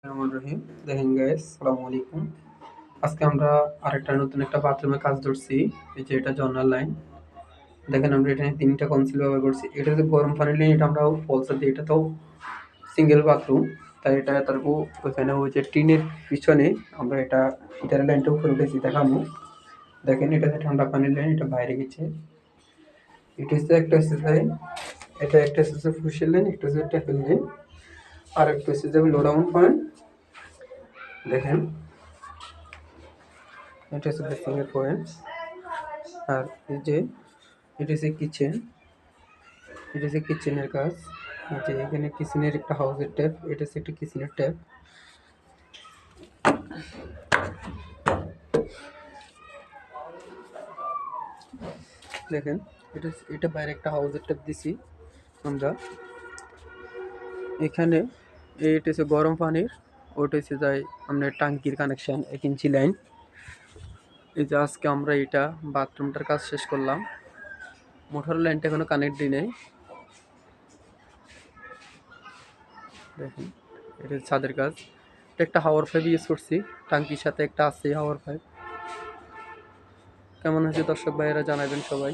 রহমান রহিম। দেখেন গাইস, সালামু আলাইকুম। আজকে আমরা আরেকটা নতুন একটা বাথরুমে কাজ ধরছি। এই যে এটা জর্নাল লাইন। দেখেন আমরা এখানে তিনটা কনসিল ব্যবহার করছি। এটা যে গরম পানির লাইন, এটা আমরা ফলসে দিই। এটা তো সিঙ্গেল বাথরুম, তাই এটা তারপর ওইখানে ওই যে টিনের পিছনে আমরা এটা হিটার লাইনটা উপরে উঠেছি দেখাবো। দেখেন এটা যে ঠান্ডা পানির লাইন, এটা বাইরে গেছে। এটা হচ্ছে একটা হচ্ছে লাইন, এটা একটা হচ্ছে ফুসের লাইন, একটা হচ্ছে ট্যাপের লাইন, আর একটা হচ্ছে যে লো ডাউন পয়েন্ট। দেখেন এটা হচ্ছে বেসিং এর পয়েন্ট। আর এই যে এটা হচ্ছে কিচেন, এটা হচ্ছে কিচেনের কাজ। এই যে এখানে কিচেনের একটা হাউসের ট্যাপ, এটা হচ্ছে একটা কিচেনের ট্যাপ। দেখেন এটা বাইরে একটা হাউসের ট্যাপ দিছি আমরা এখানে। এটা হচ্ছে গরম পানির, ওটা হচ্ছে যাই আপনার টাঙ্কির কানেকশন 1 ইঞ্চি লাইন। এই যে আজকে আমরা এটা বাথরুমটার কাজ শেষ করলাম। মোটর লাইনটা এখনো কানেক্ট দিই নাই। দেখেন এটা ছাদের কাজ। এটা একটা হাওয়ার পাইপ ইউজ করছি, টাঙ্কির সাথে একটা আছে হাওয়ার পাইপ। কেমন হয়েছে দর্শক ভাইয়েরা জানাবেন সবাই।